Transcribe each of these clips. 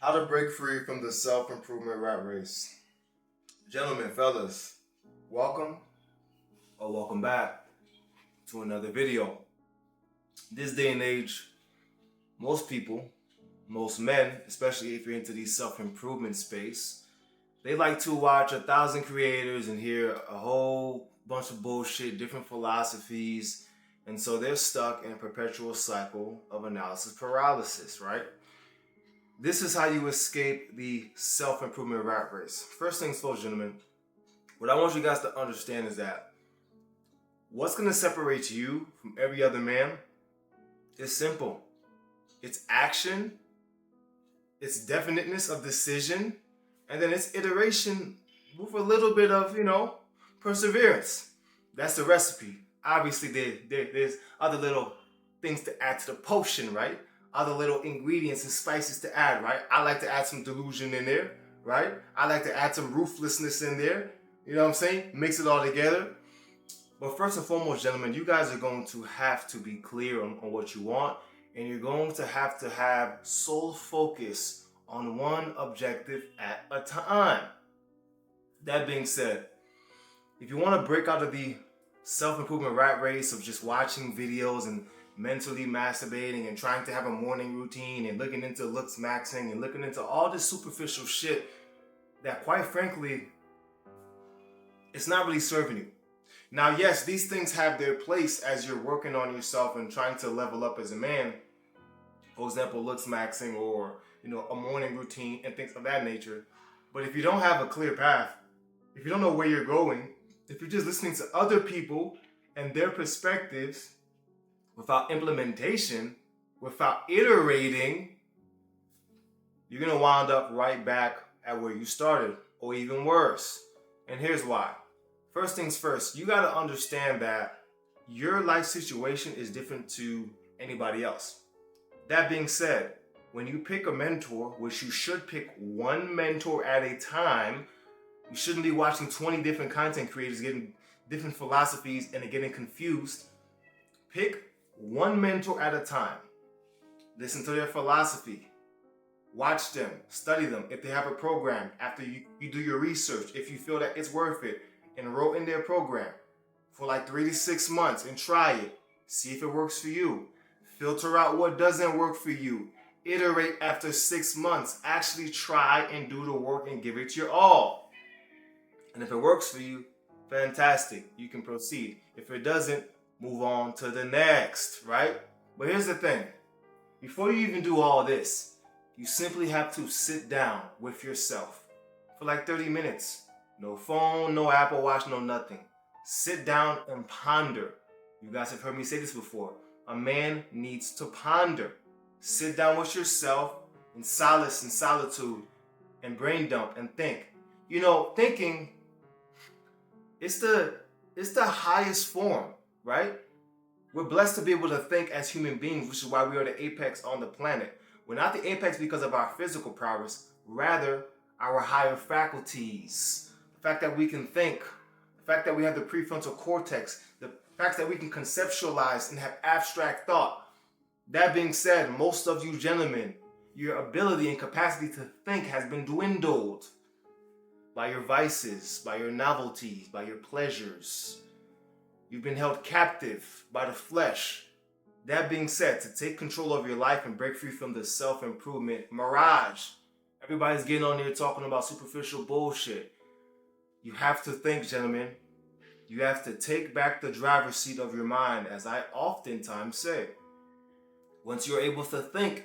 How to break free from the self-improvement rat race. Gentlemen, fellas, welcome or welcome back to another video. This day and age, most people, most men, especially if you're into the self-improvement space, they like to watch 1,000 creators and hear a whole bunch of bullshit, different philosophies, and so they're stuck in a perpetual cycle of analysis paralysis, right? This is how you escape the self-improvement rat race. First things first, gentlemen, what I want you guys to understand is that what's going to separate you from every other man is simple. It's action, it's definiteness of decision, and then it's iteration with a little bit of, perseverance. That's the recipe. Obviously, there's other little things to add to the potion, right? Other little ingredients and spices to add, right? I like to add some delusion in there, right? I like to add some ruthlessness in there. You know what I'm saying? Mix it all together. But first and foremost, gentlemen, you guys are going to have to be clear on what you want, and you're going to have sole focus on one objective at a time. That being said, if you want to break out of the self-improvement rat race of just watching videos and mentally masturbating and trying to have a morning routine and looking into looks maxing and looking into all this superficial shit that, quite frankly, it's not really serving you. Now, yes, these things have their place as you're working on yourself and trying to level up as a man. For example, looks maxing or, a morning routine and things of that nature. But if you don't have a clear path, if you don't know where you're going, if you're just listening to other people and their perspectives without implementation, without iterating, you're going to wind up right back at where you started, or even worse. And here's why. First things first, you got to understand that your life situation is different to anybody else. That being said, when you pick a mentor, which you should pick one mentor at a time, you shouldn't be watching 20 different content creators getting different philosophies and getting confused. Pick one mentor at a time. Listen to their philosophy. Watch them. Study them. If they have a program, after you do your research, if you feel that it's worth it, enroll in their program for like 3 to 6 months and try it. See if it works for you. Filter out what doesn't work for you. Iterate after 6 months. Actually try and do the work and give it your all. And if it works for you, fantastic. You can proceed. If it doesn't, move on to the next, right? But here's the thing. Before you even do all this, you simply have to sit down with yourself for like 30 minutes. No phone, no Apple Watch, no nothing. Sit down and ponder. You guys have heard me say this before. A man needs to ponder. Sit down with yourself in solace and solitude and brain dump and think. Thinking, it's the highest form, right? We're blessed to be able to think as human beings, which is why we are the apex on the planet. We're not the apex because of our physical prowess, rather our higher faculties. The fact that we can think, the fact that we have the prefrontal cortex, the fact that we can conceptualize and have abstract thought. That being said, most of you gentlemen, your ability and capacity to think has been dwindled by your vices, by your novelties, by your pleasures. You've been held captive by the flesh. That being said, to take control of your life and break free from the self-improvement mirage, everybody's getting on there talking about superficial bullshit. You have to think, gentlemen. You have to take back the driver's seat of your mind, as I oftentimes say. Once you're able to think,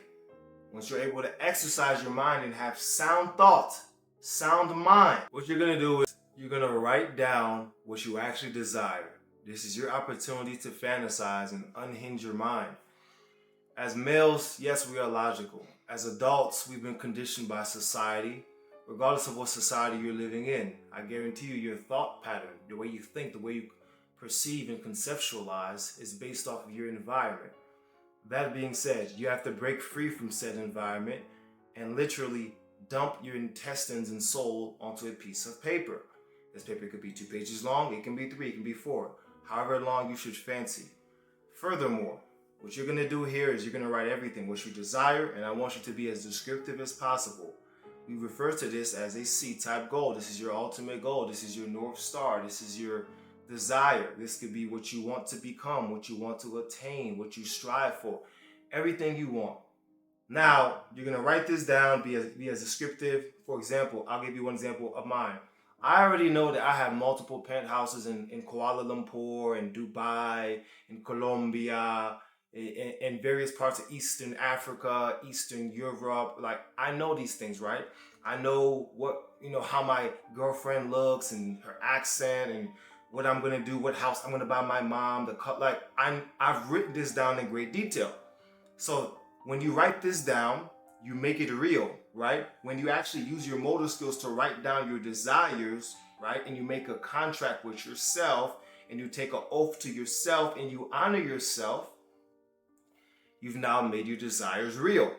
once you're able to exercise your mind and have sound thought, sound mind, what you're going to do is you're going to write down what you actually desire. This is your opportunity to fantasize and unhinge your mind. As males, yes, we are logical. As adults, we've been conditioned by society, regardless of what society you're living in. I guarantee you, your thought pattern, the way you think, the way you perceive and conceptualize is based off of your environment. That being said, you have to break free from said environment and literally dump your intestines and soul onto a piece of paper. This paper could be 2 pages long, it can be 3, it can be 4, however long you should fancy. Furthermore, What you're going to do here is you're going to write everything, what you desire, and I want you to be as descriptive as possible. We refer to this as a C-type goal. This is your ultimate goal. This is your North Star. This is your desire. This could be what you want to become, what you want to attain, what you strive for, everything you want. Now, you're going to write this down, be as descriptive. For example, I'll give you one example of mine. I already know that I have multiple penthouses in Kuala Lumpur, in Dubai, in Colombia, in various parts of Eastern Africa, Eastern Europe. Like, I know these things, right? I know how my girlfriend looks and her accent and what I'm going to do, what house I'm going to buy my mom, I've written this down in great detail. So when you write this down, you make it real, right? When you actually use your motor skills to write down your desires, right? And you make a contract with yourself and you take an oath to yourself and you honor yourself, you've now made your desires real.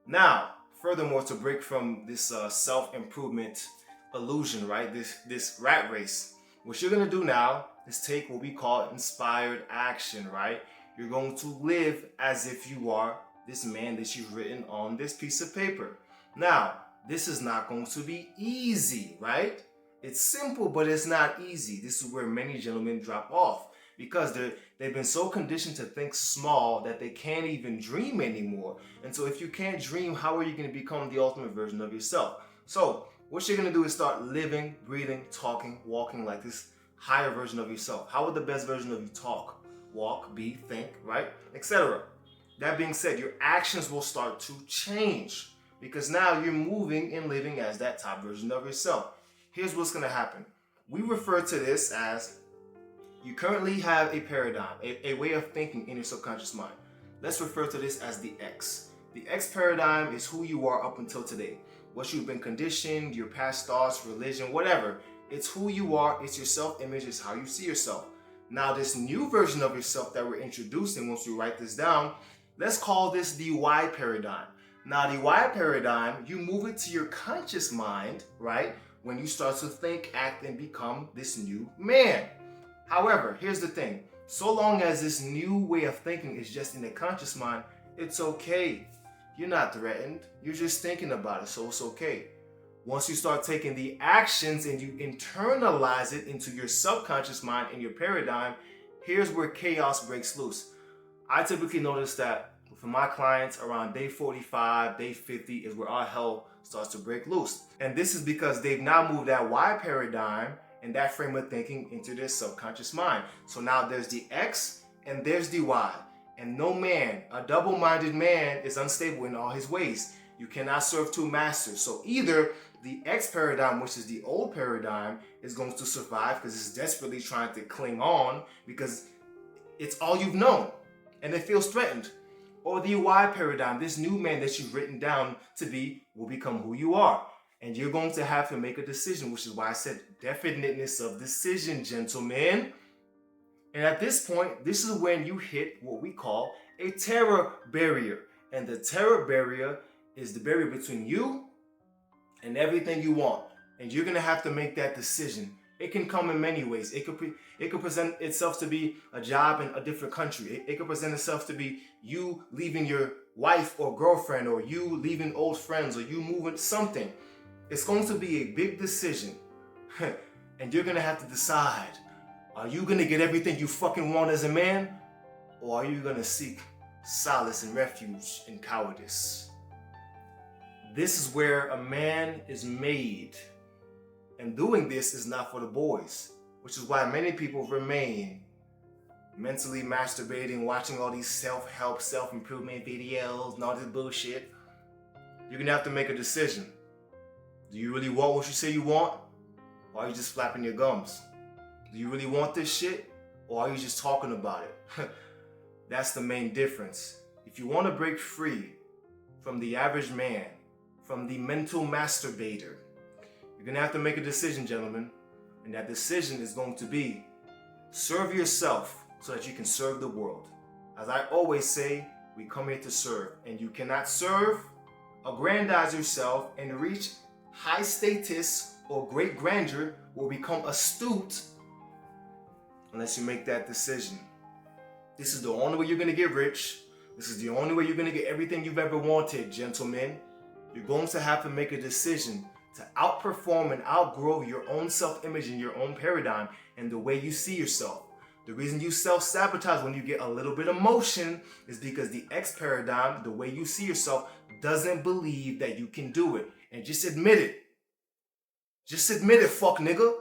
Now, furthermore, to break from this self-improvement illusion, right? This rat race, what you're going to do now is take what we call inspired action, right? You're going to live as if you are this man that you've written on this piece of paper. Now, this is not going to be easy, right? It's simple, but it's not easy. This is where many gentlemen drop off because they've been so conditioned to think small that they can't even dream anymore. And so if you can't dream, how are you going to become the ultimate version of yourself? So what you're going to do is start living, breathing, talking, walking like this higher version of yourself. How would the best version of you talk, walk, be, think, right? Etc. That being said, your actions will start to change because now you're moving and living as that top version of yourself. Here's what's going to happen. We refer to this as you currently have a paradigm, a way of thinking in your subconscious mind. Let's refer to this as the X. The X paradigm is who you are up until today. What you've been conditioned, your past thoughts, religion, whatever. It's who you are. It's your self-image. It's how you see yourself. Now, this new version of yourself that we're introducing, once you write this down, let's call this the Y paradigm. Now, the Y paradigm, you move it to your conscious mind, right? When you start to think, act, and become this new man. However, here's the thing. So long as this new way of thinking is just in the conscious mind, it's okay. You're not threatened. You're just thinking about it, so it's okay. Once you start taking the actions and you internalize it into your subconscious mind and your paradigm, here's where chaos breaks loose. I typically notice that for my clients around day 45, day 50 is where our hell starts to break loose. And this is because they've now moved that Y paradigm and that frame of thinking into their subconscious mind. So now there's the X and there's the Y. And no man, a double-minded man, is unstable in all his ways. You cannot serve two masters. So either the X paradigm, which is the old paradigm, is going to survive because it's desperately trying to cling on because it's all you've known and it feels threatened. Or the Y paradigm, this new man that you've written down to be, will become who you are. And you're going to have to make a decision, which is why I said definiteness of decision, gentlemen. And at this point, this is when you hit what we call a terror barrier. And the terror barrier is the barrier between you and everything you want. And you're going to have to make that decision. It can come in many ways. It could present itself to be a job in a different country. It could present itself to be you leaving your wife or girlfriend, or you leaving old friends, or you moving something. It's going to be a big decision. And you're going to have to decide. Are you going to get everything you fucking want as a man? Or are you going to seek solace and refuge in cowardice? This is where a man is made. And doing this is not for the boys. Which is why many people remain mentally masturbating, watching all these self-help, self-improvement videos and all this bullshit. You're going to have to make a decision. Do you really want what you say you want? Or are you just flapping your gums? Do you really want this shit? Or are you just talking about it? That's the main difference. If you want to break free from the average man, from the mental masturbator, you're going to have to make a decision, gentlemen. And that decision is going to be serve yourself so that you can serve the world. As I always say, we come here to serve. And you cannot serve, aggrandize yourself, and reach high status or great grandeur or become astute unless you make that decision. This is the only way you're going to get rich. This is the only way you're going to get everything you've ever wanted, gentlemen. You're going to have to make a decision to outperform and outgrow your own self-image and your own paradigm and the way you see yourself. The reason you self-sabotage when you get a little bit of motion is because the X paradigm, the way you see yourself, doesn't believe that you can do it. And just admit it. Just admit it, fuck nigga.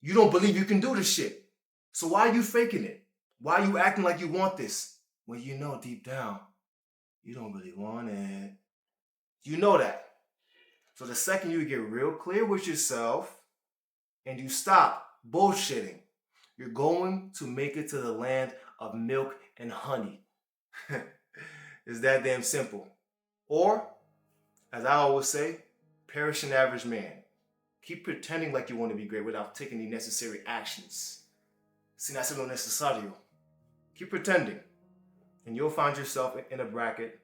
You don't believe you can do this shit. So why are you faking it? Why are you acting like you want this? When you know deep down, you don't really want it. You know that. So the second you get real clear with yourself and you stop bullshitting, you're going to make it to the land of milk and honey. It's that damn simple. Or, as I always say, perish an average man. Keep pretending like you want to be great without taking the necessary actions. Sin hacer lo necesario. Keep pretending. And you'll find yourself in a bracket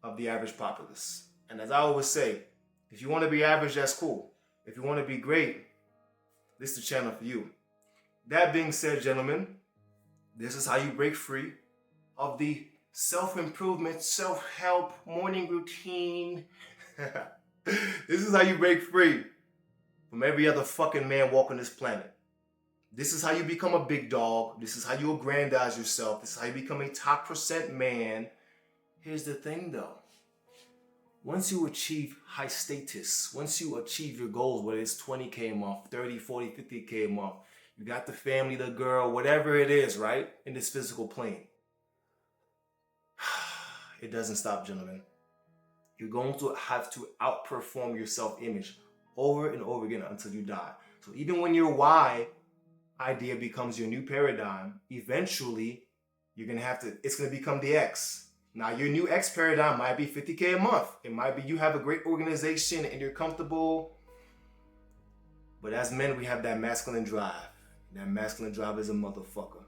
of the average populace. And as I always say, if you want to be average, that's cool. If you want to be great, this is the channel for you. That being said, gentlemen, this is how you break free of the self-improvement, self-help, morning routine. This is how you break free from every other fucking man walking this planet. This is how you become a big dog. This is how you aggrandize yourself. This is how you become a top percent man. Here's the thing though. Once you achieve high status, once you achieve your goals, whether it's 20K a month, 30, 40, 50K a month, you got the family, the girl, whatever it is, right? In this physical plane. It doesn't stop, gentlemen. You're going to have to outperform your self-image over and over again until you die. So even when your why idea becomes your new paradigm, eventually you're going to have to, it's going to become the X. Now your new X paradigm might be 50K a month. It might be you have a great organization and you're comfortable. But as men, we have that masculine drive. That masculine drive is a motherfucker.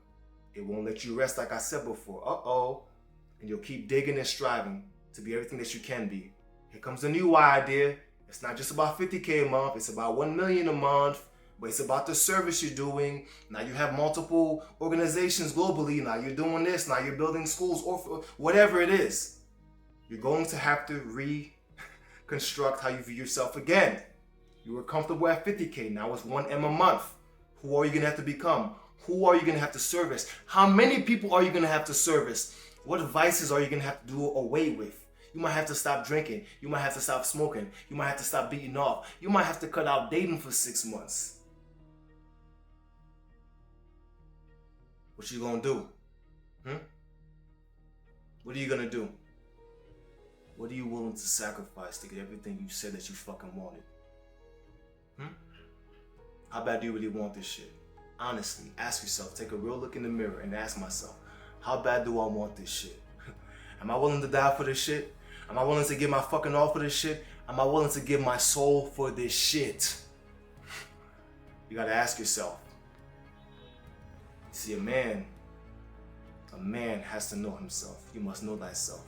It won't let you rest like I said before. And you'll keep digging and striving to be everything that you can be. Here comes the new Y idea. It's not just about 50K a month. It's about 1 million a month. But it's about the service you're doing. Now you have multiple organizations globally. Now you're doing this. Now you're building schools or whatever it is. You're going to have to reconstruct how you view yourself again. You were comfortable at 50K. Now it's 1M a month. Who are you going to have to become? Who are you going to have to service? How many people are you going to have to service? What vices are you going to have to do away with? You might have to stop drinking. You might have to stop smoking. You might have to stop beating off. You might have to cut out dating for 6 months. What you gonna do? What are you gonna do? What are you willing to sacrifice to get everything you said that you fucking wanted? How bad do you really want this shit? Honestly, ask yourself, take a real look in the mirror and ask myself, how bad do I want this shit? Am I willing to die for this shit? Am I willing to give my fucking all for this shit? Am I willing to give my soul for this shit? You gotta ask yourself. See, a man has to know himself. You must know thyself.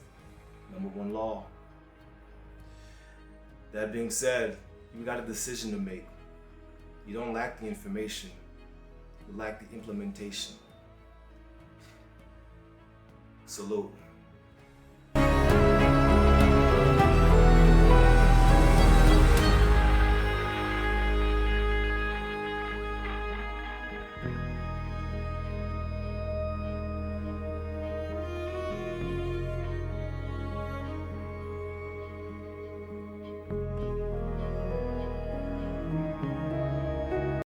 Number 1 law. That being said, you got a decision to make. You don't lack the information. You lack the implementation. Salute.